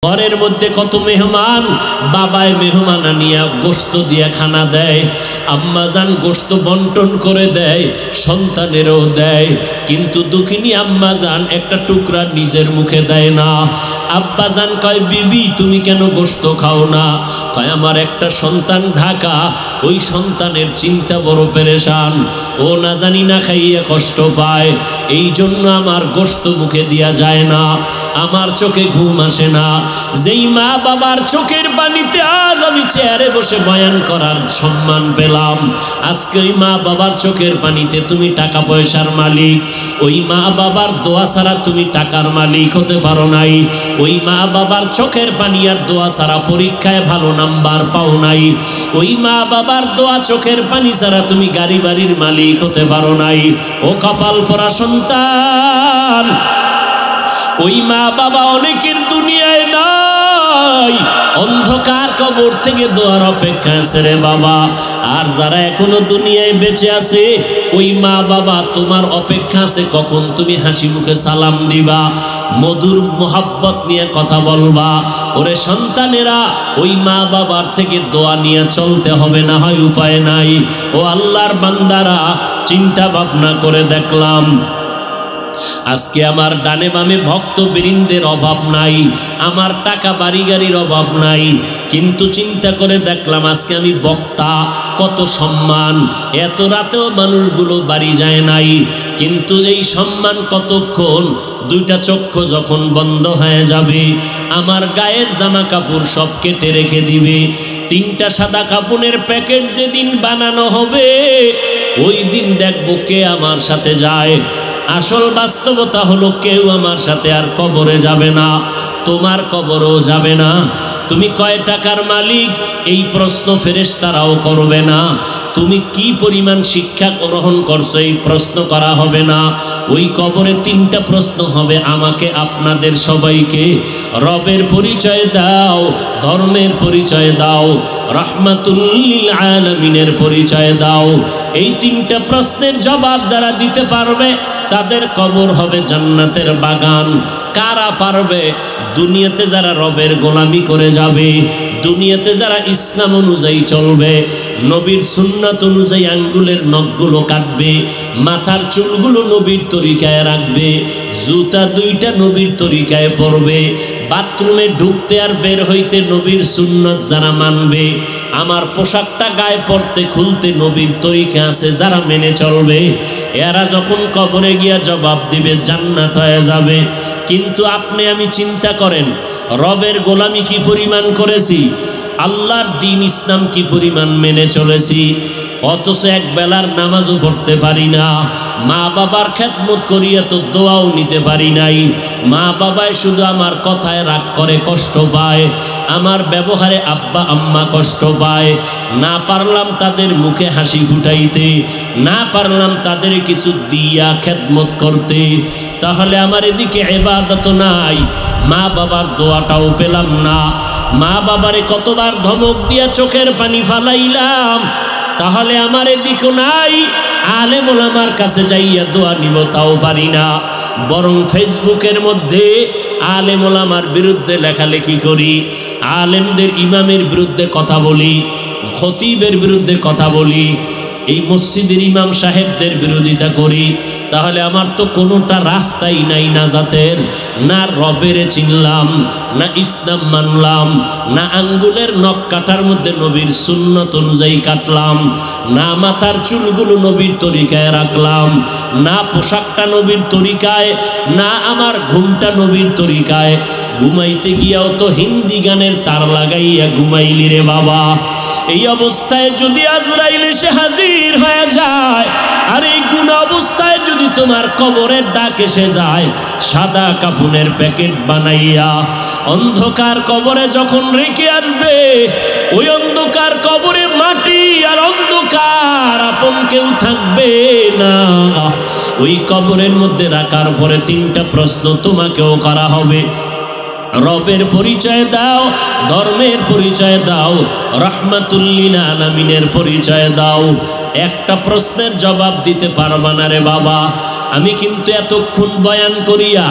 ঘরের মধ্যে কত মেহমান, বাবায় মেহমান আনিয়া গোশত দিয়া খানা দেয়, আম্মাজান গোশত বন্টন করে দেয়, সন্তানেরও দেয়, কিন্তু দুঃখিনী আম্মাজান একটা টুকরা নিজের মুখে দেয় না। আব্বাজান কয়, বিবি তুমি কেন গোশত খাও না? কয়, আমার একটা সন্তান ঢাকা, ওই সন্তানের চিন্তা বড় পেরেশান, ও না জানি না খাইয়ে কষ্ট পায়, এই জন্য আমার গোশত মুখে দেয়া যায় না, আমার চোখে ঘুম আসে না। যেই মা বাবার চোখের পানিতে আজ আমি চেয়ারে বসে বয়ান করার সম্মান পেলাম, আজকে ওই মা বাবার চোখের পানিতে তুমি টাকা পয়সার মালিক, ওই মা বাবার দোয়া ছাড়া তুমি টাকার মালিক হতে পারো নাই, ওই মা বাবার চোখের পানি আর দোয়া ছাড়া পরীক্ষায় ভালো নাম্বার পাও নাই, ওই মা বাবার দোয়া চোখের পানি ছাড়া তুমি গাড়ি বাড়ির মালিক হতে পারো নাই। ও কপাল পরা সন্তান, ওই মা বাবা অনেকের দুনিয়ায় নাই, অন্ধকার কবর থেকে দোয়ার অপেক্ষা আছে রে বাবা। আর যারা এখনো দুনিয়ায় বেঁচে আছে, ওই মা বাবা তোমার অপেক্ষা আছে কখন তুমি হাসি মুখে সালাম দিবা, মধুর মোহাব্বত নিয়ে কথা বলবা। ওরে সন্তানেরা, ওই মা বাবার থেকে দোয়া নিয়ে চলতে হবে, না হয় উপায় নাই। ও আল্লাহর বান্দারা, চিন্তা ভাবনা করে দেখলাম আজকে আমার ডানে বামে ভক্ত বৃন্দের অভাব নাই, আমার টাকা বাড়ি গাড়ির অভাব নাই, কিন্তু চিন্তা করে দেখলাম আজকে আমি বক্তা, কত সম্মান, এত রাতেও মানুষগুলো বাড়ি যায় নাই, কিন্তু এই সম্মান কতক্ষণ? দুইটা চক্ষু যখন বন্ধ হয়ে যাবে, আমার গায়ের জামা কাপড় সব কেটে রেখে দিবে, তিনটা সাদা কাপড়ের প্যাকেট যেদিন বানানো হবে, ওই দিন দেখবো কে আমার সাথে যায়। আসল বাস্তবতা হলো কেউ আমার সাথে আর কবরে যাবে না, তোমার কবরও যাবে না। তুমি কয় টাকার মালিক, এই প্রশ্ন ফেরেশতারাও করবে না। তুমি কি পরিমাণ শিক্ষা গ্রহণ করছো, এই প্রশ্ন করা হবে না। ওই কবরে তিনটা প্রশ্ন হবে, আমাকে আপনাদের সবাইকে। রবের পরিচয় দাও, ধর্মের পরিচয় দাও, রাহমাতুল লিল আলামিনের পরিচয় দাও। এই তিনটা প্রশ্নের জবাব যারা দিতে পারবে, তাদের কবর হবে জান্নাতের বাগান। কারা পারবে? দুনিয়াতে যারা রবের গোলামি করে যাবে, দুনিয়াতে যারা ইসলাম অনুযায়ী চলবে, নবীর সুন্নাত অনুযায়ী আঙ্গুলের নখগুলো কাটবে, মাথার চুলগুলো নবীর তরিকায় রাখবে, জুতা দুইটা নবীর তরিকায় পরবে, বাথরুমে ঢুকতে আর বের হইতে নবীর সুন্নাত যারা মানবে, আমার পোশাকটা গায়ে পরতে খুলতে নবীর তরিকা আছে যারা মেনে চলবে, এরা যখন কবরে গিয়া জবাব দিবে, জান্নাত হয়ে যাবে। কিন্তু আপনি আমি চিন্তা করেন, রবের গোলামি কি পরিমাণ করেছি, আল্লাহর দ্বীন ইসলাম কি পরিমাণ মেনে চলেছি, অথচ এক বেলার নামাজও পড়তে পারি না, মা বাবার খেদমত করিয়া তো দোয়াও নিতে পারি নাই, মা বাবায় শুধু আমার কথায় রাগ করে, কষ্ট পায়, আমার ব্যবহারে আব্বা আম্মা কষ্ট পায়, না পারলাম তাদের মুখে হাসি ফুটাইতে, না পারলাম তাদের কিছু দিয়া খেদমত করতে, তাহলে আমার এদিকে ইবাদত নাই, মা বাবার দোয়াটাও পেলাম না, মা বাবারে কতবার ধমক দিয়া চোখের পানি ফালাইলাম, তাহলে আমার এদিকও নাই, আলেম ওলামার কাছে যাইয়া দোয়া নিব তাও পারি না, বরং ফেসবুকের মধ্যে আলেম ওলামার বিরুদ্ধে লেখালেখি করি, আলেমদের ইমামের বিরুদ্ধে কথা বলি, খতিবের বিরুদ্ধে কথা বলি, এই মসজিদের ইমাম সাহেবদের বিরোধিতা করি, তাহলে আমার তো কোনোটা রাস্তাই নাই নাজাতের। না রবেরে চিনলাম, না ইসলাম মানলাম, না আঙ্গুলের নখ কাটার মধ্যে নবীর সুন্নত অনুযায়ী কাটলাম, না মাথার চুলগুলো নবীর তরিকায় রাখলাম, না পোশাকটা নবীর তরিকায়, না আমার ঘুমটা নবীর তরিকায়। ঘুমাইতে গিয়াও তো হিন্দি গানের তার লাগাইয়া ঘুমাইলি রে বাবা। এই অবস্থায় যদি আজরাইল এসে হাজির হয়ে যায়, আর এই কোন অবস্থায় যদি তোমার কবরের ডাক এসে যায়, সাদা কাফনের প্যাকেট বানাইয়া অন্ধকার কবরে যখন রেখে আসবে, ওই অন্ধকার কবরে মাটি আর অন্ধকার, আপন কেউ থাকবে না। ওই কবরের মধ্যে রাখার পরে তিনটা প্রশ্ন তোমাকেও করা হবে, রবের পরিচয় দাও, ধর্মের পরিচয় দাও, রাহমাতুল লিল আলামিনের পরিচয় দাও। একটা প্রশ্নের জবাব দিতে পারবা না রে বাবা। আমি কিন্তু এতক্ষণ বয়ান করিয়া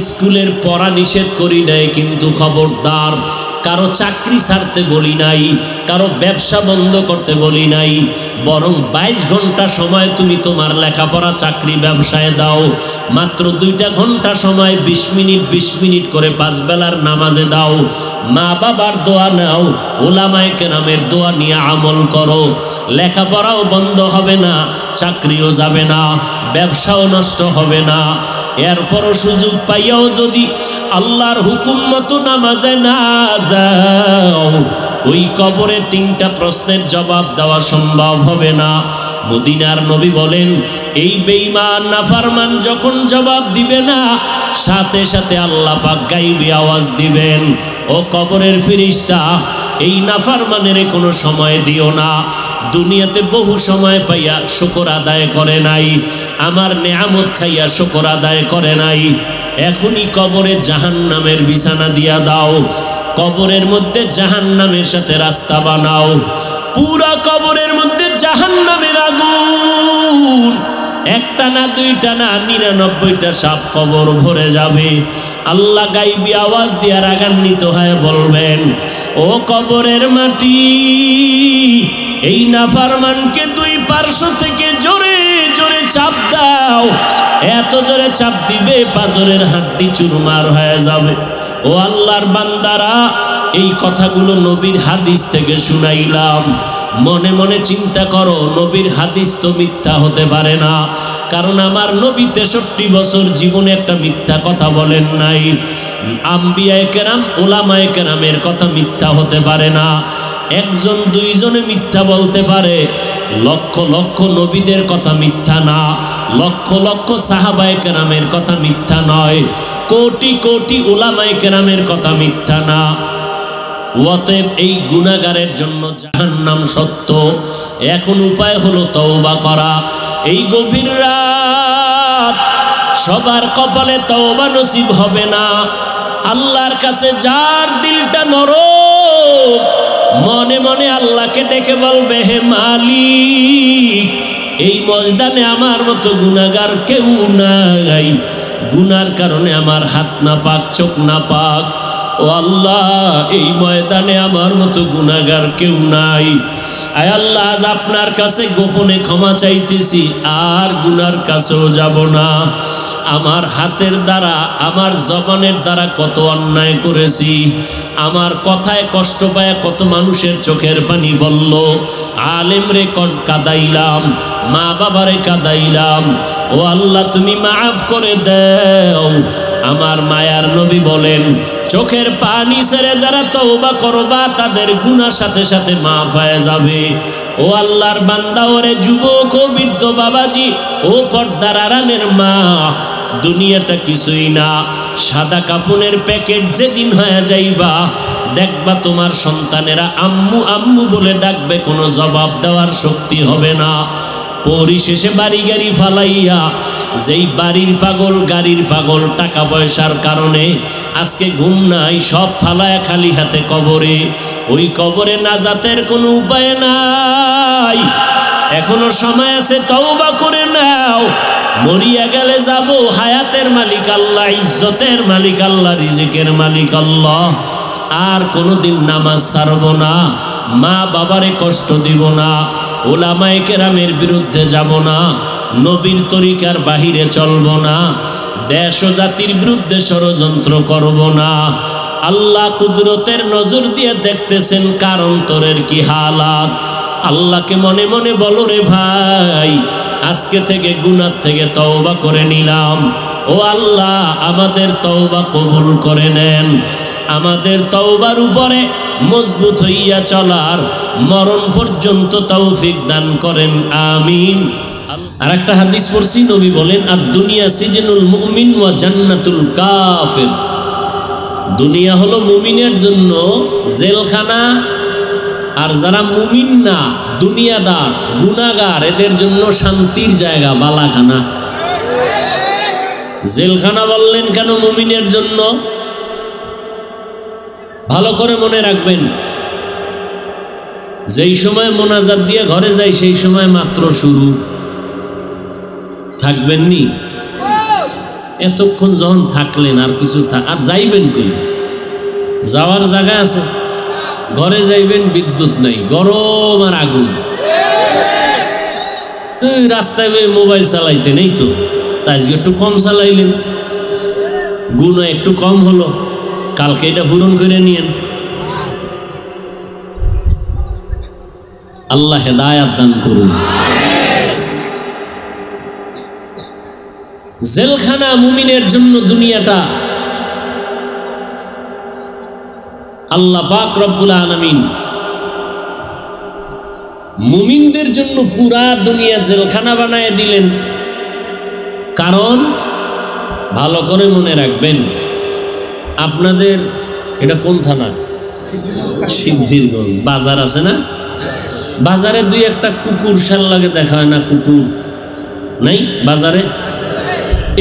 স্কুলের পড়া নিষেধ করি নাই, কিন্তু খবরদার কারো চাকরি ছাড়তে বলি নাই, কারো ব্যবসা বন্ধ করতে বলি নাই, বরং 22 ঘন্টা সময় তুমি তোমার লেখাপড়া চাকরি ব্যবসায় দাও। মাত্র 2টা ঘন্টা সময় 20 মিনিট করে 5 বেলার নামাজে দাও। মা বাবার দোয়া নাও, ওলামায়ে কেরামের দোয়া নিয়ে আমল করো। লেখাপড়াও বন্ধ হবে না, চাকরিও যাবে না, ব্যবসাও নষ্ট হবে না। এরপরও সুযোগ পাইয়াও যদি আল্লাহর হুকুম মতো নামাজে না যাও, ওই কবরে 3টা প্রশ্নের জবাব দেওয়া সম্ভব হবে না। মদিনার নবী বলেন, এই বেঈমান নাফরমান যখন জবাব দিবে না, সাথে সাথে আল্লাহ পাক গায়বী আওয়াজ দিবেন, ও কবরের ফেরেশতা, এই নাফরমানের কোনো সময় দিও না। দুনিয়াতে বহু সময় পাইয়া শুকর আদায় করে নাই, আমার নেয়ামত খাইয়া শুকর আদায় করে নাই, এখনই কবরে জাহান্নামের বিছানা দিয়া দাও, কবরের মধ্যে জাহান্নামের সাথে রাস্তা বানাও। পুরা কবরের মধ্যে জাহান্নামের আগুন, 1টা না 2টা না 99টা সাপ কবর ভরে যাবে। আল্লাহ গায়বী আওয়াজ দিয়ে রাগান্বিত হয়ে বলবেন, ও কবরের মাটি, এই নাফরমানকে 2 পার্শ্ব থেকে জোরে জোরে চাপ দাও। এত জোরে চাপ দিবে পাজরের হাড্ডি চুরমার হয়ে যাবে। ও আল্লাহর বান্দারা, এই কথাগুলো নবীর হাদিস থেকে শুনাইলাম। মনে মনে চিন্তা করো, নবীর হাদিস তো মিথ্যা হতে পারে না, কারণ আমার নবী 63 বছর জীবনে একটা মিথ্যা কথা বলেন নাই। আম্বিয়ায়ে কেরাম, ওলামায়ে কেরামের কথা মিথ্যা হতে পারে না। 1জন 2জনে মিথ্যা বলতে পারে, লক্ষ লক্ষ নবীদের কথা মিথ্যা না, লক্ষ লক্ষ সাহাবায়ে কেরামের কথা মিথ্যা নয়, কোটি কোটি উলামায়ে কেরামের কথা মিথ্যা না। অতএব এই গুনাহগারের জন্য জাহান্নাম সত্য। এখন উপায় হলো তওবা করা। এই গভীর রাত সবার কপালে তওবা নসিব হবে না। আল্লাহর কাছে যার দিলটা নরম, মনে মনে আল্লাহকে ডেকে বলবে, হে মালিক, এই ময়দানে আমার মতো গুনাহগার কেউ নাই, গুনার কারণে আমার হাত না পাক, চোখ না পাক। ও আল্লাহ, এই ময়দানে আমার মতো গুনাহগার কেউ নাই। আয় আল্লাহ, আজ আপনার কাছে গোপনে ক্ষমা চাইতেছি, আর গুনার কাছেও যাব না। আমার হাতের দ্বারা, আমার জবানের দ্বারা কত অন্যায় করেছি, আমার কথায় কষ্ট পায় কত মানুষের চোখের পানি পড়ল, আলেমরে কাদাইলাম, মা বাবারে কাদাইলাম। ও আল্লাহ, তুমি মাফ করে দাও। আমার মায়ার নবী বলেন, চোখের পানি ছেড়ে যারা তওবা করবা, তাদের গুনাহ সাথে সাথে মাফ হয়ে যাবে। ও আল্লাহর বান্দা, ওরে যুবক ও বৃদ্ধ বাবাজি, ও পর্দার আড়ালের মা, দুনিয়াটা কিছুই না, সাদা কাপড়ের প্যাকেট। যেদিন হয়ে যাইবা, দেখবা তোমার সন্তানেরা আম্মু আম্মু বলে ডাকবে, কোনো জবাব দেওয়ার শক্তি হবে না। পরিশেষে বাড়ি গাড়ি ফালাইয়া, যেই বাড়ির পাগল, গাড়ির পাগল, টাকা পয়সার কারণে আজকে ঘুম নাই, সব ফালায়া খালি হাতে কবরে। ওই কবরে নাজাতের কোনো উপায় নাই। এখনো সময় আছে, তওবা করে নাও। মরিয়া গেলে যাব, হায়াতের মালিক আল্লাহ, ইজ্জতের মালিক আল্লাহ, রিজিকের মালিক আল্লাহ। আর কোনোদিন নামাজ ছাড়ব না, মা বাবারে কষ্ট দিব না, ওলামায়ে কেরামের বিরুদ্ধে যাব না, নবীর তরিকার বাহিরে চলব না, দেশ ও জাতির বিরুদ্ধে ষড়যন্ত্র করব না। আল্লাহ কুদরতের নজর দিয়ে দেখতেছেন কার অন্তরের কি হালাত। আল্লাহকে মনে মনে বলো, রে ভাই, আজকে থেকে গুনাহ থেকে তওবা করে নিলাম। ও আল্লাহ, আমাদের তওবা কবুল করে নেন। আমাদের তওবার উপরে মজবুত হইয়া চলার মরণ পর্যন্ত তৌফিক দান করেন, আমিন। আর একটা হাদিস পড়ছি, নবী বলেন, আর দুনিয়া সিজনুল মুমিন ওয়া জান্নাতুল কাফির। দুনিয়া হলো মুমিনের জন্য জেলখানা, আর যারা মুমিন না, দুনিয়াদার, গুনাহগার, এদের জন্য শান্তির জায়গা, বালাখানা। জেলখানা বললেন কেন মুমিনের জন্য? ভালো করে মনে রাখবেন, যেই সময় মোনাজাত দিয়ে ঘরে যাই, সেই সময় মাত্র শুরু, থাকবেননি। এতক্ষণ যখন থাকলেন আর কিছু আর যাইবেন কই? যাওয়ার জায়গা আছে? ঘরে যাইবেন, বিদ্যুৎ নাই, গরম আর আগুন। তুই রাস্তায় মোবাইল চালাইতে নেই তো, তাই আজকে একটু কম চালাইলেন, গুণা একটু কম হলো, কালকে এটা পূরণ করে নিয়েন। আল্লাহ হেদায়াত দান করুন। জেলখানা মুমিনের জন্য দুনিয়াটা। আল্লাহ পাক রব্বুল আলামিন মুমিনদের জন্য পুরা দুনিয়া জেলখানা বানায় দিলেন। কারণ ভালো করে মনে রাখবেন, আপনাদের এটা কোন থানা? সিদ্ধিরগঞ্জ। বাজার আছে না? বাজারে দুই একটা কুকুর শাল লাগে দেখা হয় না? কুকুর নাই বাজারে?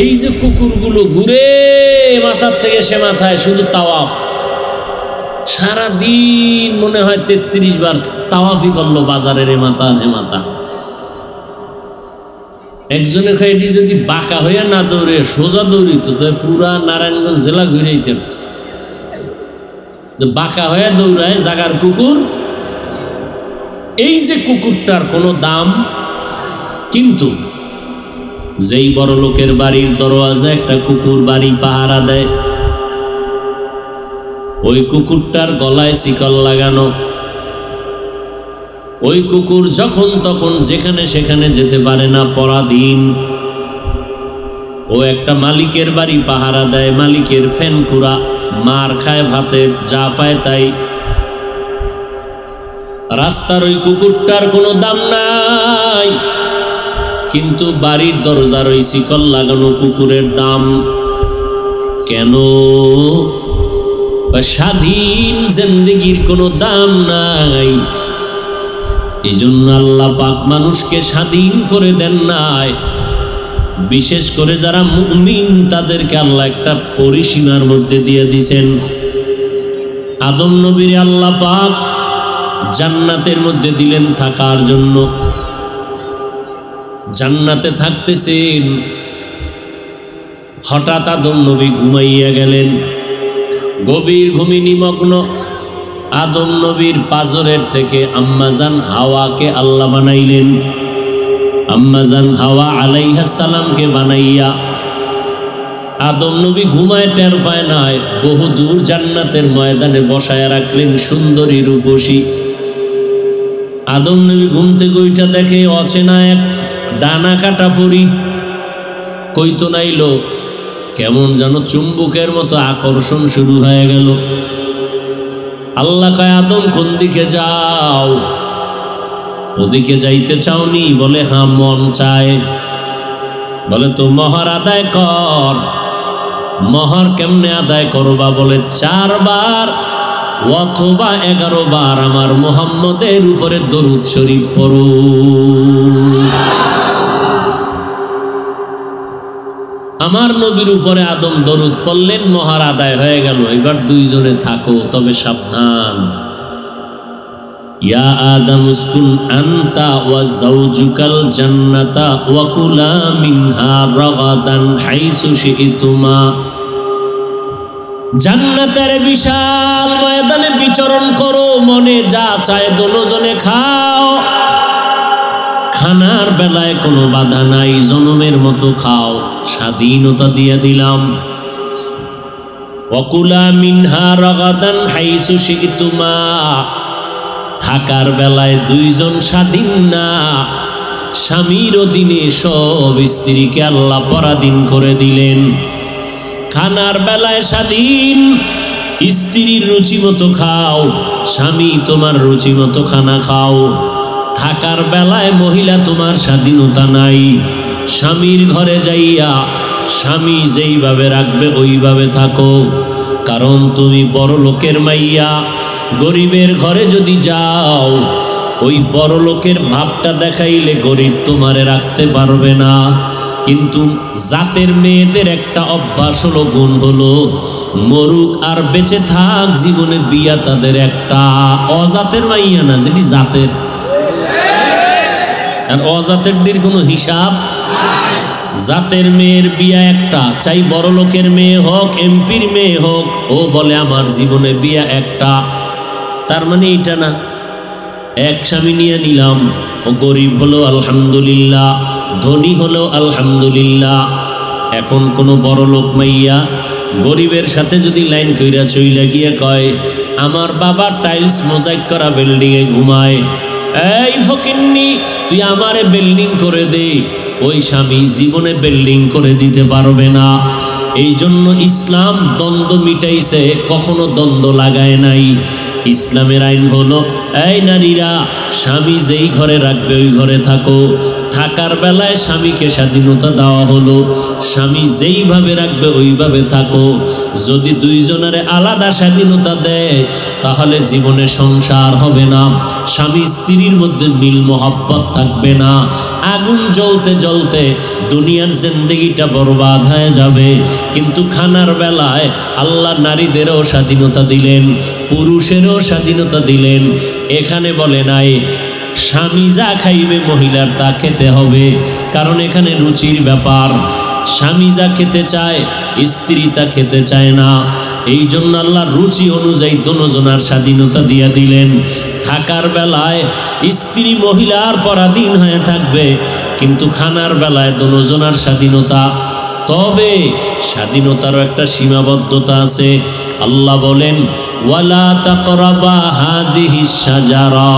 এই যে কুকুরগুলো ঘুরে মাথার থেকে সে মাথায় শুধু তাওয়াফ, সারা দিন মনে হয় 33 বার তাওয়াফই করলো বাজারের এ মাথা হে মাথা। একজনে খাইটি যদি বাঁকা হইয়া না দৌড়ে সোজা দৌড়িত তাই পুরা নারায়ণগঞ্জ জেলা ঘুরাইতে পারত। বাঁকা হইয়া দৌড়ায় জাগার কুকুর। এই যে কুকুরটার কোনো দাম, কিন্তু যেই বড় লোকের বাড়ির দরওয়াজা একটা কুকুর বাড়ি পাহারা দেয়, ওই কুকুরটার গলায় শিকল লাগানো। ওই কুকুর যখন তখন যেখানে সেখানে যেতে পারে না, পরাধীন। ও একটা মালিকের বাড়ি পাহারা দেয়, মালিকের ফ্যান কুড়া, মার খায় ভাতে, যা পায় তাই। রাস্তার ওই কুকুরটার কোনো দাম নাই, কিন্তু বাড়ির দরজার ওই শিকল লাগানো কুকুরের দাম। কেন? স্বাধীন জিন্দেগির কোনো দাম নাই। এই জন্য আল্লাহ পাক মানুষকে স্বাধীন করে দেন নাই। বিশেষ করে যারা মুমিন তাদেরকে আল্লাহ একটা পরিসীমার মধ্যে দিয়ে দিয়েছেন। আদম নবীর আল্লাহ পাক জান্নাতের মধ্যে দিলেন থাকার জন্য। জান্নাতে থাকতেছেন, হঠাৎ আদম নবী ঘুমাইয়া গেলেন। গভীর ঘুমে নিমগ্ন আদম নবীর পাজরের থেকে আম্মাজান হাওয়াকে আল্লাহ বানাইলেন। আম্মাজান হাওয়া আলাইহিস সালামকে বানাইয়া আদম নবী ঘুমায়, টের পায় নাই, বহু দূর জান্নাতের ময়দানে বসায় রাখলেন সুন্দরী রূপসী। আদম নবী ঘুম থেকে উঠা দেখে অচেনা এক ডানা কাটা পরি কইতো নাইলো, কেমন যেন চুম্বকের মতো আকর্ষণ শুরু হয়ে গেল। আল্লাহ কয়, আদম কোন দিকে যাও? ওদিকে যাইতে চাওনি? বলে হ্যাঁ মন চায়। বলে তো মোহর আদায় কর। মোহর কেমনে আদায় করবা? বলে 4 বার অথবা 11 বার আমার মুহাম্মদের উপরে দরুদ শরীফ পড়ো। আমার নবীর উপরে আদম দরুদ পড়লেন, মোহর আদায় হয়ে গেল। এবার দুইজনে থাকো, তবে সাবধান। ইয়া আদম উসকুন আনতা ওয়া যাওজুকাল জান্নাতা ওয়া কুলা মিনহা রাগাদান হাইসু শিইতুমা। জান্নাতের বিশাল ময়দানে বিচরণ করো, মনে যা চায় দুজনে খাও। খানার বেলায় কোনো বাধা নাই, জনমের মতো খাও, স্বাধীনতা দিয়ে দিলাম। ওয়াকুলা মিনহা রাগাদান হাইসু শিইতুমা। থাকার বেলায় দুইজন স্বাধীন না, স্বামীর অধীনে সব স্ত্রীকে আল্লাহ পরাধীন করে দিলেন। খানার বেলায় স্বাধীন, স্ত্রীর রুচি মতো খাও, স্বামী তোমার রুচি মতো খানা খাও। থাকার বেলায় মহিলা তোমার স্বাধীনতা নাই, স্বামীর ঘরে যাইয়া স্বামী যেইভাবে রাখবে ওইভাবে থাকো। কারণ তুমি বড় লোকের মাইয়া, গরিবের ঘরে যদি যাও, ওই বড় লোকের ভাবটা দেখাইলে গরিব তোমারে রাখতে পারবে না। কিন্তু জাতের মেয়েদের একটা অভ্যাস হলো, গুণ হলো, মরুক আর বেঁচে থাক জীবনে বিয়া তাদের একটা। অজাতের মাইয়া না, যেটি জাতের। আর অজাতের কোনো হিসাব। জাতের মেয়ের বিয়া একটা, চাই বড় লোকের মেয়ে হোক, এমপির মেয়ে হোক, ও বলে আমার জীবনে বিয়া একটা। তার মানে এটা না এক স্বামী নিয়ে নিলাম, ও গরিব হলো আলহামদুলিল্লাহ, ধনী হলো আলহামদুলিল্লাহ। এখন কোনো বড় লোক মাইয়া গরিবের সাথে যদি লাইন কইরা চইলা গিয়ে কয় আমার বাবা টাইলস মোজাইক করা বিল্ডিংয়ে ঘুমায়, এই ফকিন্নি তুই আমারে বিল্ডিং করে দে, ওই স্বামী জীবনে বিল্ডিং করে দিতে পারবে না। এই জন্য ইসলাম দ্বন্দ্ব মিটাইছে, কখনো দ্বন্দ্ব লাগায় নাই। ইসলামের আইন হলো এই নারীরা স্বামী যেই ঘরে রাখবে ওই ঘরে থাকো। থাকার বেলায় স্বামীকে স্বাধীনতা দেওয়া হলো, স্বামী যেইভাবে রাখবে ওইভাবে থাকো। যদি দুইজনের আলাদা স্বাধীনতা দেয় তাহলে জীবনে সংসার হবে না, স্বামী স্ত্রীর মধ্যে মিল মোহাব্বত থাকবে না। আগুন জ্বলতে জ্বলতে দুনিয়ার জিন্দেগিটা বরবাদ হয়ে যাবে। কিন্তু খানার বেলায় আল্লাহ নারীদেরও স্বাধীনতা দিলেন, পুরুষেরও স্বাধীনতা দিলেন। এখানে বলে নাই স্বামী যা খাইবে মহিলার তা খেতে হবে, কারণ এখানে রুচির ব্যাপার। স্বামী যা খেতে চায় স্ত্রী তা খেতে চায় না। এই জন্য আল্লাহ রুচি অনুযায়ী দুজনের স্বাধীনতা দিয়ে দিলেন। থাকার বেলায় স্ত্রী মহিলার পরাধীন হয়ে থাকবে, কিন্তু খানার বেলায় দুজনের স্বাধীনতা। তবে স্বাধীনতারও একটা সীমাবদ্ধতা আছে। আল্লাহ বলেন ওয়ালা তাকরাবা হাযিহিশ শাজারা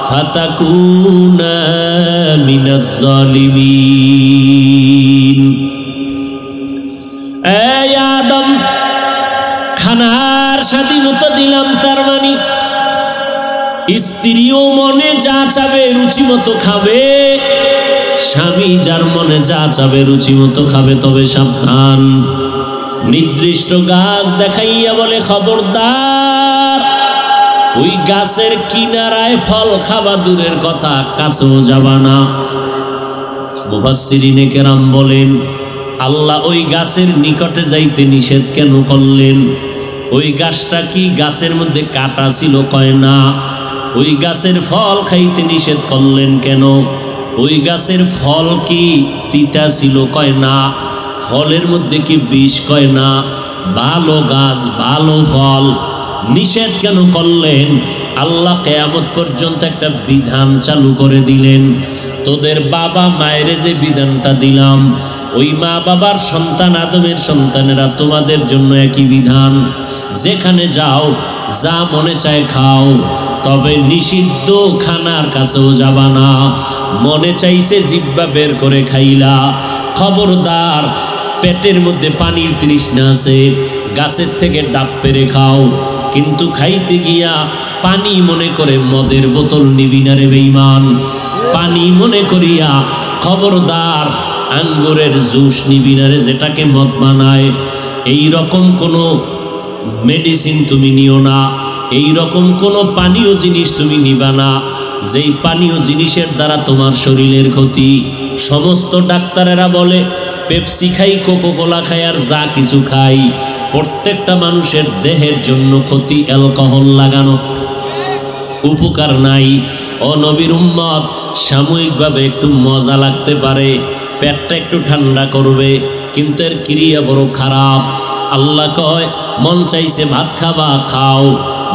ফাতাকুনা মিনাজ জালিমিন। এই আদম, খানার স্বাধীনতা দিলাম, তার মানে স্ত্রীও মনে যা চাবে রুচি মতো খাবে, স্বামী যার মনে যা চাবে রুচি মতো খাবে। তবে সাবধান, নির্দিষ্ট গাছ দেখাইয়া বলে খবরদার, ওই গাছের কিনারায় ফল খাবা দূরের কথা, কাছেও যাবা না। মুফাসসিরিনে কেরাম বলেন আল্লাহ ওই গাছের নিকটে যাইতে নিষেধ কেন করলেন? ওই গাছটা কি গাছের মধ্যে কাটা ছিল? কয় না। ওই গাছের ফল খাইতে নিষেধ করলেন কেন? ওই গাছের ফল কি তিতা ছিল? কয় না। ফলের মধ্যে কি বিষ? কয় না। ভালো গাছ, ভালো ফল। নিষেধ কেন করলেন? আল্লাহ কিয়ামত পর্যন্ত একটা বিধান চালু করে দিলেন। তোদের বাবা মায়ের যে বিধানটা দিলাম, ওই মা বাবার সন্তান আদমের সন্তানেরা তোমাদের জন্য একই বিধান। যেখানে যাও যা মনে চায় খাও, তবে নিষিদ্ধ খানার কাছেও যাবা না। মনে চাইছে জিহ্বা বের করে খাইলা, খবরদার। পেটের মধ্যে পানির তৃষ্ণা আছে, গাছের থেকে ডাব পেরে খাও, কিন্তু খাইতে গিয়া পানি মনে করে মদের বোতল নিবি না রে বেঈমান। পানি মনে করিয়া খবরদার আঙ্গুরের জুস নিবি না রে, যেটাকে মদ বানায়। এই রকম কোনো মেডিসিন তুমি নিও না, এই রকম কোনো পানীয় জিনিস তুমি নিবা না, যেই পানীয় জিনিসের দ্বারা তোমার শরীরের ক্ষতি। সমস্ত ডাক্তারেরা বলে পেপসি খাই, কোকোকোলা খাই, আর যা কিছু খাই, প্রত্যেকটা মানুষের দেহের জন্য ক্ষতি। অ্যালকোহল লাগানো উপকার নাই। ও নবীর উম্মত, সাময়িকভাবে একটু মজা লাগতে পারে, পেটটা একটু ঠান্ডা করবে, কিন্তু এর ক্রিয়া বড় খারাপ। আল্লাহ কয় মন চাইছে ভাত খাবা খাও,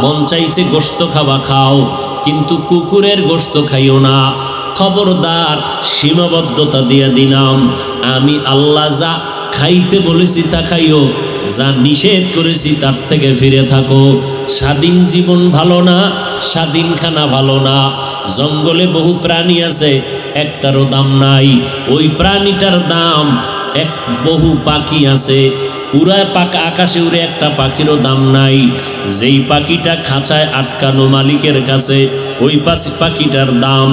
মন চাইছে গোশত খাবা খাও, কিন্তু কুকুরের গোশত খাইও না। খবরদার, সীমাবদ্ধতা দিয়ে দিলাম। আমি আল্লাহ যা খাইতে বলেছি তা খাইও, যা নিষেধ করেছি তার থেকে ফিরে থাকো। স্বাধীন জীবন ভালো না, স্বাধীন খানা ভালো না। জঙ্গলে বহু প্রাণী আছে, একটারও দাম নাই। ওই প্রাণীটার দাম এক। বহু পাখি আছে, উড়ায় পাকা আকাশে উড়ে, একটা পাখিরও দাম নাই। যেই পাখিটা খাঁচায় আটকানো মালিকের কাছে, ওই পাখিটার দাম।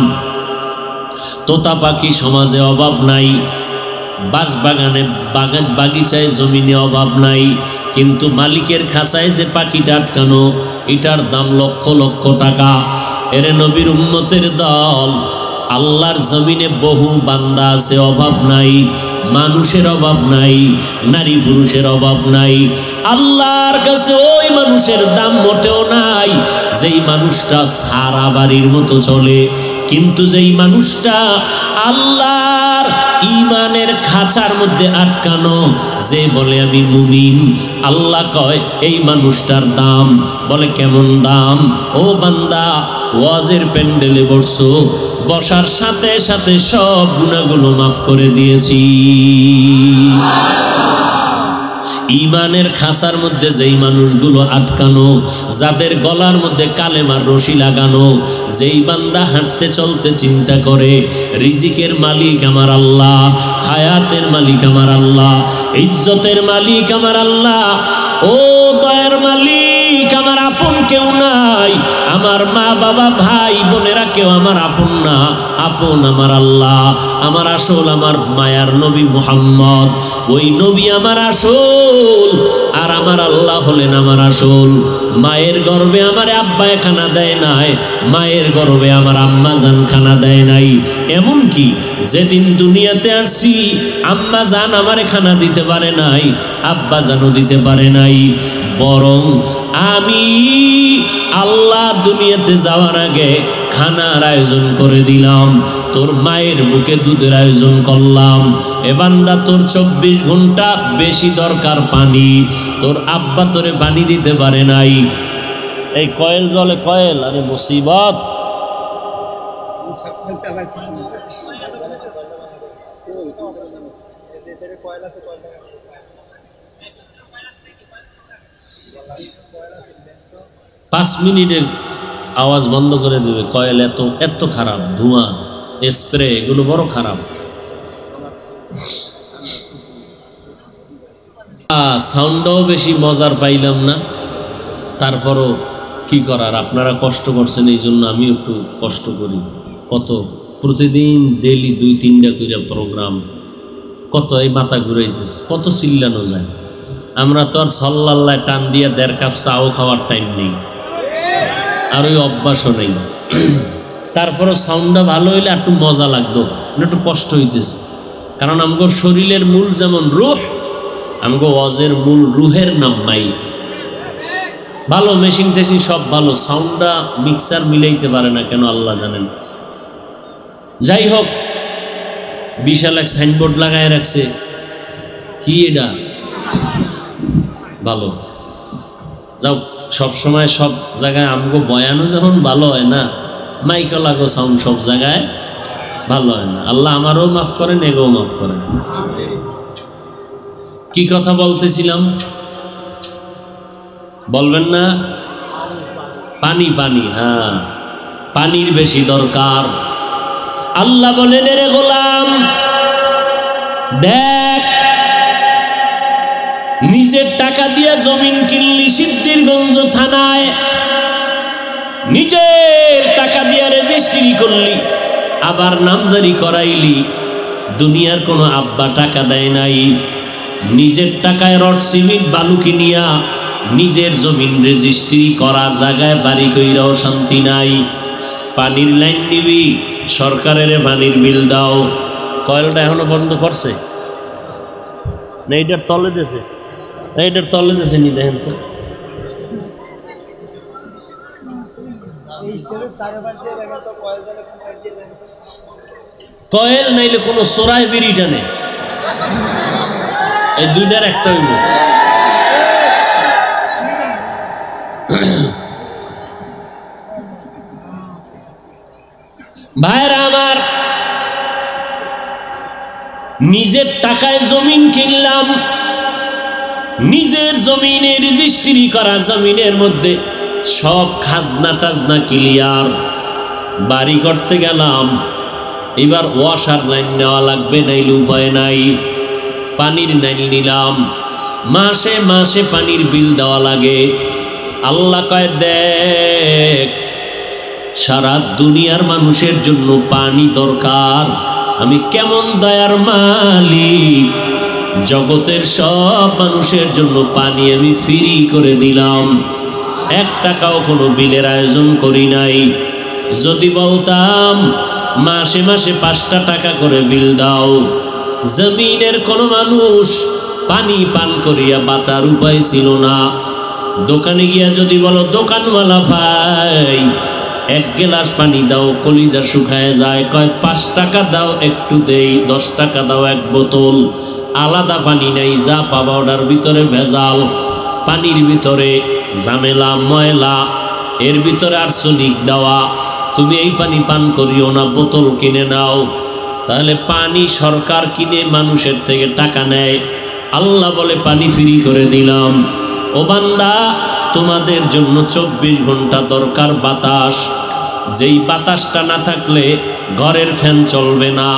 তোতা পাখি সমাজে অভাব নাই, বাগানে বাগিচায় জমিনে অভাব নাই, কিন্তু মালিকের খাঁচায় যে পাখিটা আটকানো, এটার দাম লক্ষ লক্ষ টাকা। এরে নবীর উম্মতের দল, আল্লাহর জমিনে বহু বান্দা আছে, অভাব নাই। মানুষের অভাব নাই, নারী পুরুষের অভাব নাই। আল্লাহর কাছে ওই মানুষের দাম মোটেও নাই যেই মানুষটা সারা বাড়ির মতো চলে, কিন্তু যেই মানুষটা আল্লাহর ইমানের খাঁচার মধ্যে আটকানো। যে বলে আমি মুমিন, আল্লাহ কয় এই মানুষটার দাম। বলে কেমন দাম? ও বান্দা, ওয়াজের প্যান্ডেলে বসছো, বসার সাথে সাথে সব গুনাহগুলো মাফ করে দিয়েছি। ইমানের খাঁচার মধ্যে যেই মানুষগুলো আটকানো, যাদের গলার মধ্যে কালেমার রশি লাগানো, যেই বান্দা হাঁটতে চলতে চিন্তা করে রিজিকের মালিক আমার আল্লাহ, হায়াতের মালিক আমার আল্লাহ, ইজ্জতের মালিক আমার আল্লাহ, ও দয়ার মালিক আমার আপন কেউ নাই, আমার মা বাবা ভাই বোনেরা কেউ আমার আপন না, আপন আমার আল্লাহ, আমার আসল আমার মায়ার নবী মুহাম্মদ, ওই নবী আমার আসল, আর আমার আল্লাহ হলেন আমার আসল। মায়ের গর্ভে আমার আব্বায় খানা দেয় নাই, মায়ের গর্ভে আমার আম্মা জান খানা দেয় নাই। এমন কি যেদিন দুনিয়াতে আসছি আম্মা জান আমারে খানা দিতে পারে নাই, আব্বা জানও দিতে পারে নাই, বরং আমি আল্লাহ দুনিয়াতে যাওয়ার আগে খানার আয়োজন করে দিলাম, তোর মায়ের বুকে দুধের আয়োজন করলাম। এ বান্দা, তোর 24 ঘন্টা বেশি দরকার পানি, তোর আব্বা তোরে পানি দিতে পারে নাই। এই কয়েল জলে কয়েল, আরে মুসিবত। পাঁচ মিনিটের আওয়াজ বন্ধ করে দেবে। কয়েল এত এত খারাপ, ধোঁয়া, স্প্রে, এগুলো বড় খারাপ। সাউন্ডটাও বেশি মজার পাইলাম না, তারপরও কি করার, আপনারা কষ্ট করছেন এই জন্য আমি একটু কষ্ট করি। কত প্রতিদিন ডেলি 2-3টা করে প্রোগ্রাম, কত এই মাথা ঘুরাইতেছে, কত চিল্লানো যায়। আমরা তো আর সল্লাল্লাহ টান দিয়ে 1.5 কাপ চাও খাওয়ার টাইম নেই, আর ওই অভ্যাসও নেই। তারপরও সাউন্ডটা ভালো হইলে একটু মজা লাগতো, একটু কষ্ট হইতেছে। কারণ আমগো শরীরের মূল যেমন রুহ, আমগো ওয়াজের মূল রুহের নাম মাইক। ভালো মেশিন টেশিন সব ভালো, সাউন্ডটা মিক্সার মিলাইতে পারে না কেন আল্লাহ জানেন। যাই হোক, বিশাল এক সাইনবোর্ড লাগায় রাখছে, কি এটা ভালো। যাও, সব সময় সব জায়গায় আমগো বয়ানও যেমন ভালো হয় না, মাইকও লাগো সাউন্ড সব জায়গায় ভালো হয় না। আল্লাহ আমারও মাফ করেন, এগোও মাফ করেন। কি কথা বলতেছিলাম বলবেন না? পানি পানি, হ্যাঁ, পানির বেশি দরকার। আল্লাহ বলেন, রে গোলাম দেখ, নিজের টাকা দিয়ে জমিন কিনলি সিদ্ধিরগঞ্জ থানায়, নিজের টাকা দিয়ে রেজিস্ট্রি করলি, আবার নামজারি করাইলি, দুনিয়ার কোনো আব্বা টাকা দেয় নাই। নিজের টাকায় রড সিমেন্ট বালু কিনিয়া নিজের জমিন রেজিস্ট্রি করা জায়গায় বাড়ি কইরাও শান্তি নাই। পানির লাইন নিবি, সরকারের পানির বিল দাও। কয়েলটা এখনো বন্ধ করছে না? এইটার তলে দেশে, এইটার তলে দেশে নি, দেখেন তো। কয়েল নাইলে কোনো চোরাই বিড়ি টানে, এই দুইটার একটা হইব। ভাইরা আমার, নিজের টাকায় জমিন কিনলাম, নিজের জমিনে রেজিস্ট্রি করা জমিনের মধ্যে সব খাজনা টাজনা ক্লিয়ার, বাড়ি করতে গেলাম, এবার ওয়াশার লাইন নেওয়া লাগবে, নাইলে উপায় নাই। পানির লাইন নিলাম, মাসে মাসে পানির বিল দেওয়া লাগে। আল্লাহ কয়, দেখ, সারা দুনিয়ার মানুষের জন্য পানি দরকার, আমি কেমন দয়ার মালিক, জগতের সব মানুষের জন্য পানি আমি ফ্রি করে দিলাম, 1 টাকাও কোনো বিলের আয়োজন করি নাই। যদি বলতাম মাসে মাসে 5টা টাকা করে বিল দাও, জমিনের কোনো মানুষ পানি পান করিয়া বাঁচার উপায় ছিল না। দোকানে গিয়া যদি বলো, দোকানওয়ালা ভাই এক গ্লাস পানি দাও, কলিজা শুকায় যায়। কয় 5 টাকা দাও, একটু দেই। 10 টাকা দাও, এক বোতল। আলাদা পানি নাই, যা পাবা ওটার ভিতরে ভেজাল, পানির ভিতরে ঝামেলা ময়লা, এর ভিতরে আর্সেনিক দেওয়া। তুমি এই পানি পান করিও না, বোতল কিনে নাও। তাহলে পানি সরকার কিনে মানুষের থেকে টাকা নেয়, আল্লাহ বলে পানি ফ্রি করে দিলাম। ও বান্দা, তোমাদের জন্য 24 ঘন্টা দরকার বাতাস। যেই বাতাসটা না থাকলে ঘরের ফ্যান চলবে না,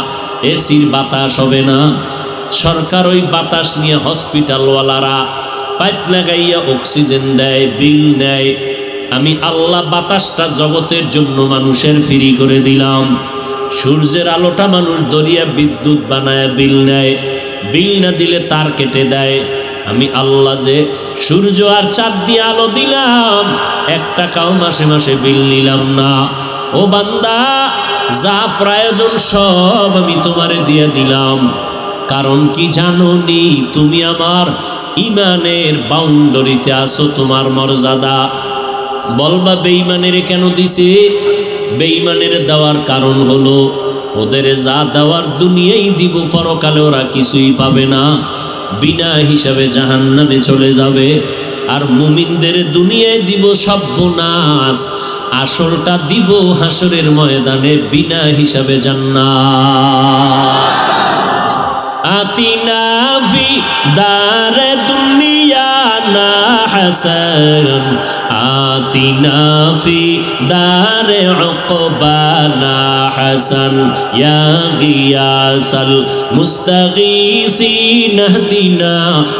এসির বাতাস হবে না। সরকার ওই বাতাস নিয়ে হসপিটালওয়ালারা পাইপ লাগাইয়া অক্সিজেন দেয়, বিল নেয়। আমি আল্লাহ বাতাসটা জগতের জন্য মানুষের ফ্রি করে দিলাম। সূর্যের আলোটা মানুষ দরিয়া বিদ্যুৎ বানায়, বিল নেয়। বিল না দিলে তার কেটে দেয়। আমি আল্লাহ যে সূর্য আর চাঁদ দিয়ে আলো দিলাম, 1 টাকাও মাসে মাসে বিল নিলাম না। ও বান্দা, যা প্রয়োজন সব আমি তোমারে দিয়ে দিলাম। কারণ কি জানো নি? তুমি আমার ইমানের বাউন্ডারিতে আসো, তোমার মর্যাদা। বলবা বেঈমানের কেন দিছে? বেঈমানের দেওয়ার কারণ হলো ওদের যা দেওয়ার দুনিয়ায় দিব, পরকালে ওরা কিছুই পাবে না, বিনা হিসাবে জাহান্নামে চলে যাবে। আর মুমিনদের দুনিয়ায় দিব সর্বনাশ, আসলটা দিব হাসরের ময়দানে বিনা হিসাবে জান্নাত। আতিনা ফি দারে দুনিয়া না হাসান, আতিনা ফি দারে উকবা না হাসান, ইয়া গিয়াসাল মুস্তাগীসিন ইহদিনা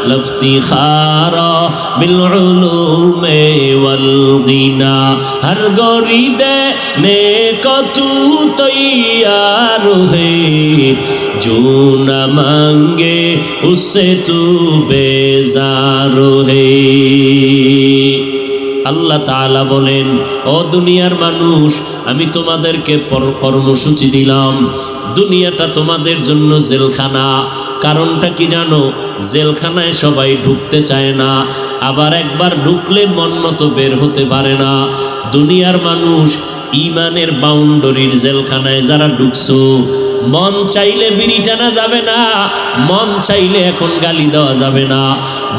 লফতিখারা বিল উলুমে ওয়াল গিনা। হর গরিদে নেক তু তৈয়ার হে, जो न मांगे उससे तू बेजार है। আল্লাহ তাআলা বলেন, ও দুনিয়ার মানুষ, আমি তোমাদেরকে কর্মসূচি দিলাম। দুনিয়াটা তোমাদের জন্য জেলখানা। কারণটা কি জানো? জেলখানায় সবাই ঢুকতে চায় না, আবার একবার ঢুকলে মন মতো বের হতে পারে না। দুনিয়ার মানুষ ইমানের বাউন্ডারির জেলখানায় যারা ঢুকছো, মন চাইলে বিড়ি টানা যাবে না, মন চাইলে এখন গালি দেওয়া যাবে না,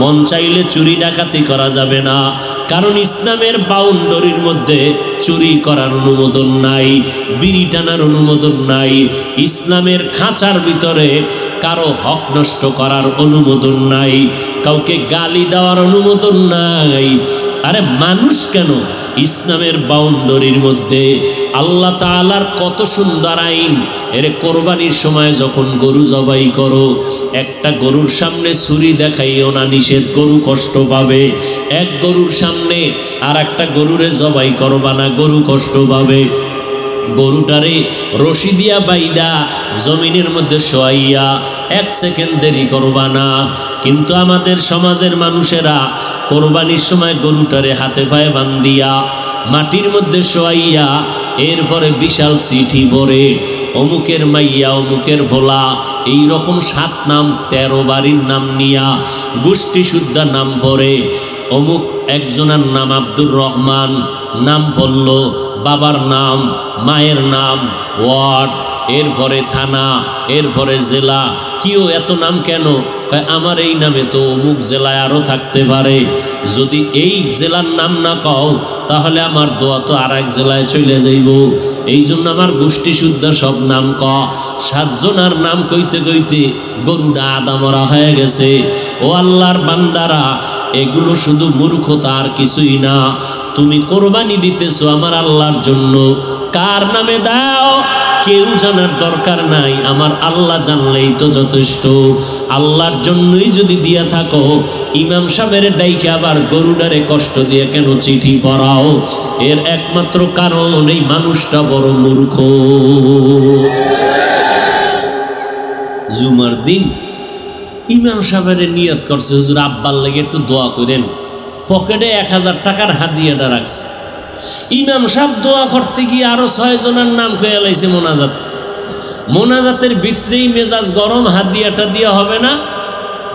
মন চাইলে চুরি ডাকাতি করা যাবে না। কারণ ইসলামের বাউন্ডারির মধ্যে চুরি করার অনুমোদন নাই, বিড়ি টানার অনুমোদন নাই। ইসলামের খাঁচার ভিতরে কারো হক নষ্ট করার অনুমোদন নাই, কাউকে গালি দেওয়ার অনুমোদন নাই। আরে মানুষ কেন, ইসলামের বাউন্ডারির মধ্যে আল্লাহ তাআলার কত সুন্দর আইন। এর কোরবানির সময় যখন গরু জবাই করো, একটা গরুর সামনে ছুরি দেখাইও না, নিষেধ, গরু কষ্ট পাবে। এক গরুর সামনে আর একটা গরুরে জবাই করবা না, গরু কষ্ট পাবে। গরুটারে রশি দিয়া বাইদা জমিনের মধ্যে শোয়াইয়া 1 সেকেন্ড দেরি করবা না। কিন্তু আমাদের সমাজের মানুষেরা কোরবানির সময় গরুটারে হাতে পায়ে বান্ধিয়া মাটির মধ্যে শোয়াইয়া এরপরে বিশাল চিঠি পড়ে, অমুকের মাইয়া, অমুকের ভোলা, এই রকম 7 নাম 13 বাড়ির নাম নিয়া গোষ্ঠী শুদ্ধা নাম পড়ে। অমুক একজনের নাম আব্দুর রহমান, নাম পড়ল, বাবার নাম, মায়ের নাম, ওয়ার্ড, এরপরে থানা, এরপরে জেলা। কিও এত নাম কেন? আমার এই নামে তো অমুক জেলায় আরও থাকতে পারে, যদি এই জেলার নাম না কও তাহলে আমার দোয়া তো আর এক জেলায় চলে যাইব। এই জন্য আমার গোষ্ঠী শুদ্ধ সব নাম ক। 7 জনার নাম কইতে কইতে গরুটা আদা মরা হয়ে গেছে। ও আল্লাহর বান্দারা, এগুলো শুধু মূর্খতা আর কিছুই না। তুমি কোরবানি দিতেছো আমার আল্লাহর জন্য, কার নামে দাও কেউ জানার দরকার নাই, আমার আল্লাহ জানলেই তো যথেষ্ট। আল্লাহর জন্যই যদি দিয়া থাকো, ইমাম সাহেবের ডাইকে আবার গরুডারে কষ্ট দিয়ে কেন চিঠি পড়াও? এর একমাত্র কারণ এই মানুষটা বড় মূর্খ। জুমার দিন ইমাম সাহেবের নিয়ত করছে, হুজুর আব্বার লাগে একটু দোয়া করেন, পকেটে 1000 টাকার হাদিয়াটা রাখছে। ইমাম সাহেব দোয়া করতে গিয়ে আরো 6 জনের নাম কয়ে লাইছে মোনাজাত। মোনাজাতের ভিতরেই মেজাজ গরম, হাদিয়াটা দিয়া হবে না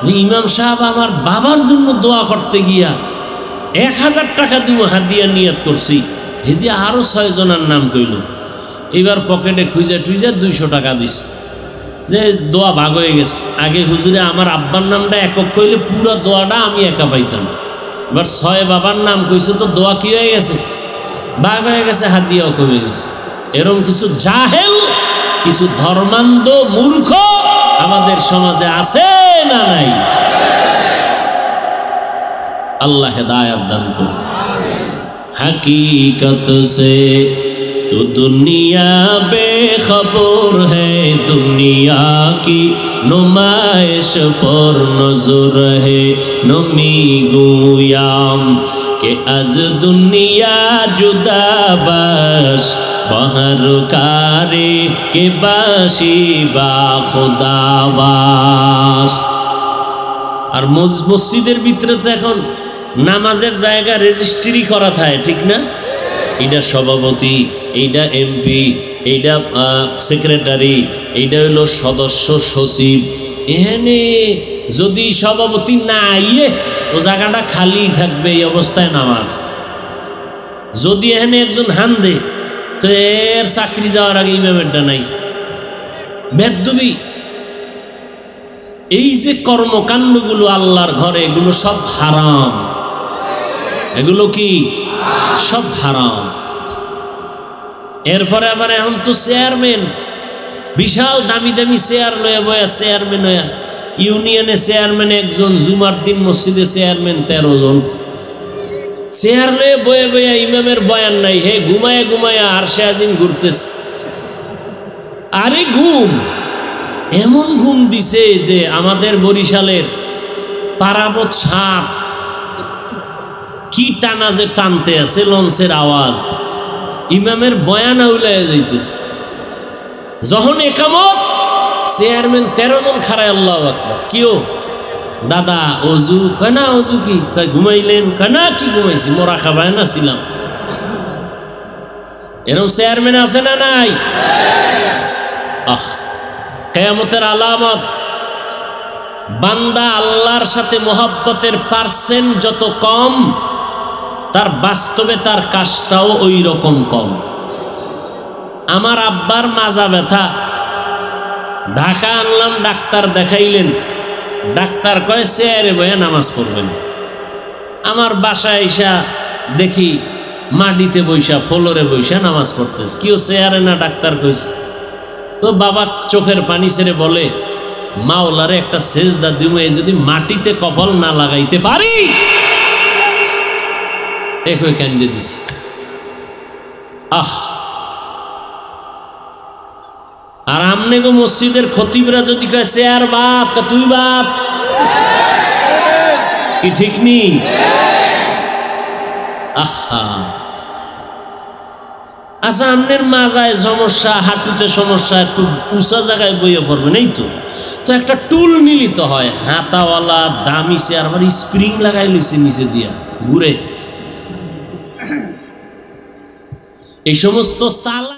যে ইমাম সাহেব আমার বাবার জন্য দোয়া করতে গিয়া 1000 টাকা দিব হাদিয়া নিয়ত করছি, হেদি আরো 6 জনের নাম কইল। এবার পকেটে খুঁজে টুইজা 200 টাকা দিস যে দোয়া ভাগ হয়ে গেছে। আগে হুজুরে আমার আব্বার নামটা একক কইলে পুরো দোয়াটা আমি একা পাইতাম, এবার 6 বাবার নাম কইছে তো দোয়া কি হয়ে গেছে, ভাগ হয়ে গেছে, হাদিয়াও কমে গেছে। এরকম কিছু জাহেল, কিছু ধর্মান্ধ মূর্খ আমাদের সমাজে আছে না নাই? अल्लाह हिदायत दान करे। हकीकत से तो दुनिया बेखबर है, दुनिया की नुमाइश पर नजर है। नमी गुयाम के अज दुनिया जुदा बाश, बहर कारे के बाशी बा खुदाबाश। আর মসজিদের ভিতরে তো এখন নামাজের জায়গা রেজিস্ট্রি করা থাকে, ঠিক না? এইটা সভাপতি, এইটা এমপি, এইটা সেক্রেটারি, এইটা হইল সদস্য সচিব। এখানে যদি সভাপতি না আইয়ে ও জায়গাটা খালি থাকবে, এই অবস্থায় নামাজ। যদি এখানে একজন হান দে তো এর চাকরি যাওয়ার আগে ইমামেরটা নাই। বেদবি এই যে কর্মকাণ্ডগুলো আল্লাহর ঘরে, এগুলো সব হারাম। এগুলো কি সব হারাম। এরপরে আবার এখন তো চেয়ারম্যান, বিশাল দামি দামি চেয়ার লয়ে বয়া চেয়ারম্যান হইয়া, ইউনিয়নে চেয়ারম্যান একজন, জুমার দিন মসজিদে চেয়ারম্যান 13 জন। চেয়ার লয়ে বয়ে বয়া ইমামের বয়ান নাই, হে ঘুমায়া ঘুমায়া আরশে আজিম ঘুরতেছে। আরে ঘুম, এমন ঘুম দিছে যে আমাদের বরিশালের পারাবত সাপ কি টানা যে টানতে আছে, লঞ্চের আওয়াজ, ইমামের বয়ান উলাইয়া যাইতেছে। যখন একামত, চেয়ারম্যান 13 জন খাড়ায় আল্লাহু আকবার। কিও দাদা অজু? কয় না। অজু কি? কয় ঘুমাইলেন? কয় না, কি ঘুমাইছি, মোরা খাবায় না ছিলাম। এরকম চেয়ারম্যান আছে না নাই? আহ, কিয়ামতের আলামত, বান্দা আল্লাহর সাথে মোহাব্বতের পার্সেন্ট যত কম, তার বাস্তবে তার কাজটাও ওই রকম কম। আমার আব্বার মাজা ব্যথা, ঢাকা আনলাম, ডাক্তার দেখাইলেন। ডাক্তার কয় চেয়ারে বয়ে নামাজ পড়বেন। আমার বাসায় আইসা দেখি মাটিতে বৈশা, ফ্লোরে বৈশা নামাজ পড়তেছে। কেউ চেয়ারে না, ডাক্তার কইছে। তো বাবা চোখের পানি ছেড়ে বলে, মাওলারে একটা সেজদা দিমু, এই যদি মাটিতে কপাল না লাগাইতে পারি। একই কান্দে দিছে। আহ, আর আমনে গো মসজিদের খতিবরা যদি কয় চেয়ার বাদ, তুই বাদ, কি ঠিক নি? আহা, আচ্ছা আমনের মাজায় সমস্যা, হাঁটুতে সমস্যা, একটু উঁচা জায়গায় বইয়ে পড়বেন, এই তো। তো একটা টুল নিলিত হয়, হাতাওয়ালা দামি চেয়ার, আবার স্প্রিং লাগাই লইছে নিচে দিয়া, ঘুরে। এই সমস্ত চালা